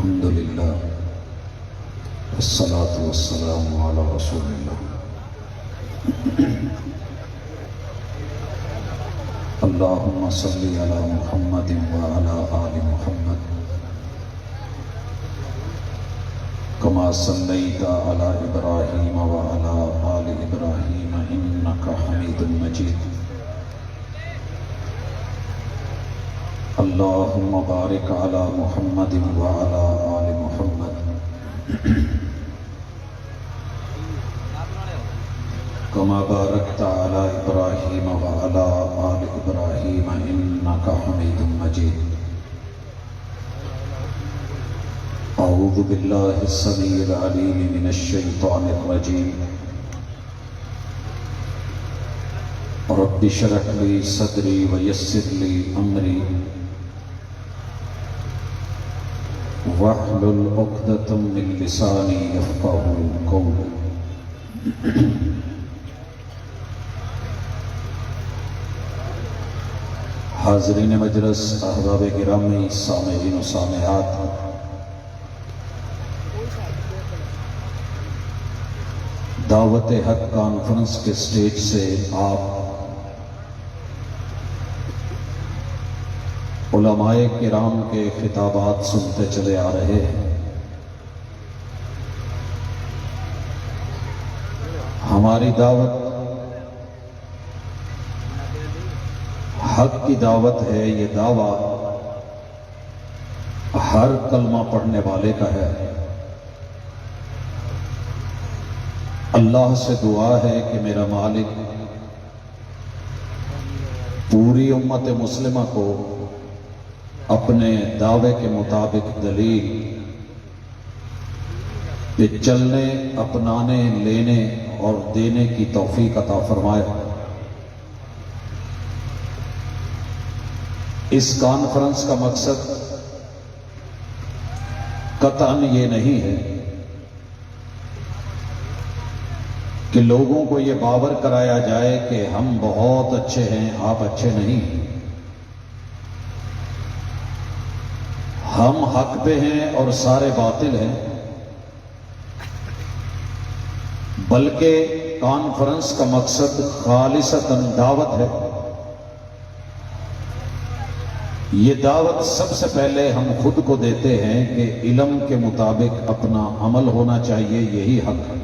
الحمد لله والصلاة والسلام على رسول الله اللهم صل على محمد وعلى آل محمد كما صليت على إبراهيم وعلى آل إبراهيم إنك حميد مجيد اللهم بارك على محمد وعلى آل محمد كما باركت على إبراهيم وعلى آل إبراهيم إنك حميد مجيد أعوذ بالله السميع العليم من الشيطان الرجيم رب اشرح لي صدري ويسر لي أمري واحلل عقدة من لساني يفقهوا قولي حاضرین مجلس، احباب گرامی، سامعین و سامعات، دعوت حق کانفرنس کے سٹیج سے آپ علماء کرام کے خطابات سنتے چلے آ رہے ہیں۔ ہماری دعوت حق کی دعوت ہے۔ یہ دعویٰ ہر کلمہ پڑھنے والے کا ہے۔ اللہ سے دعا ہے کہ میرا مالک پوری امت مسلمہ کو اپنے دعوے کے مطابق دلیل پہ چلنے، اپنانے، لینے اور دینے کی توفیق عطا فرمائے۔ اس کانفرنس کا مقصد قطعاً یہ نہیں ہے کہ لوگوں کو یہ باور کرایا جائے کہ ہم بہت اچھے ہیں، آپ اچھے نہیں۔ ہم حق پہ ہیں اور سارے باطل ہیں، بلکہ کانفرنس کا مقصد خالصتاً دعوت ہے۔ یہ دعوت سب سے پہلے ہم خود کو دیتے ہیں کہ علم کے مطابق اپنا عمل ہونا چاہیے، یہی حق ہے۔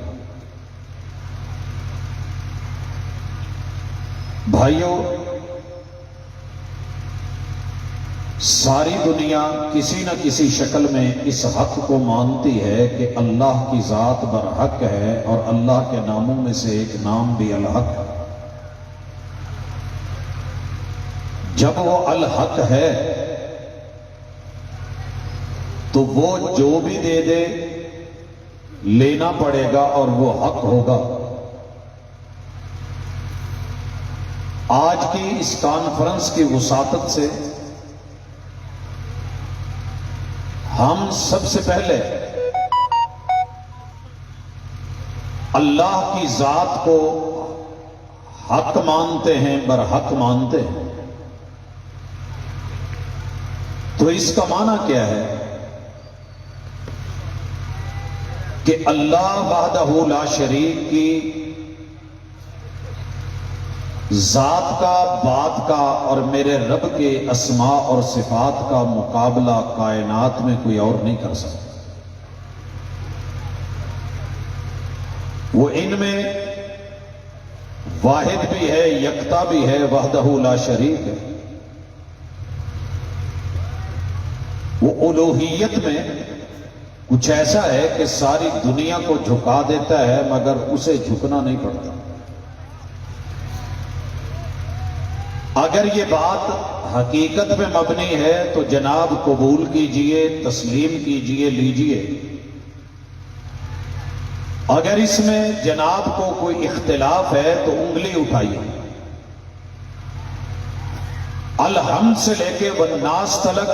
بھائیوں، ساری دنیا کسی نہ کسی شکل میں اس حق کو مانتی ہے کہ اللہ کی ذات برحق ہے، اور اللہ کے ناموں میں سے ایک نام بھی الحق ہے۔ جب وہ الحق ہے تو وہ جو بھی دے دے لینا پڑے گا اور وہ حق ہوگا۔ آج کی اس کانفرنس کی وساطت سے ہم سب سے پہلے اللہ کی ذات کو حق مانتے ہیں، برحق مانتے ہیں۔ تو اس کا معنی کیا ہے کہ اللہ وحدہ لا شریک کی ذات کا، بات کا اور میرے رب کے اسماء اور صفات کا مقابلہ کائنات میں کوئی اور نہیں کر سکتا۔ وہ ان میں واحد بھی ہے، یکتا بھی ہے، وحدہ لا شریک ہے۔ وہ الوہیت میں کچھ ایسا ہے کہ ساری دنیا کو جھکا دیتا ہے مگر اسے جھکنا نہیں پڑتا۔ اگر یہ بات حقیقت پہ مبنی ہے تو جناب قبول کیجئے، تسلیم کیجئے، لیجئے۔ اگر اس میں جناب کو کوئی اختلاف ہے تو انگلی اٹھائیے۔ الحمد سے لے کے والناس تلک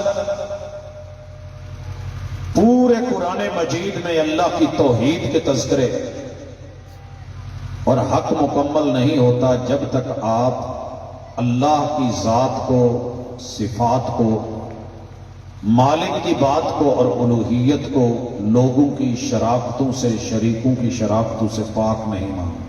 پورے قرآن مجید میں اللہ کی توحید کے تذکرے، اور حق مکمل نہیں ہوتا جب تک آپ اللہ کی ذات کو، صفات کو مالک کی بات کو اور الوہیت کو لوگوں کی شراکتوں سے، شریکوں کی شراکتوں سے پاک نہیں مانتا۔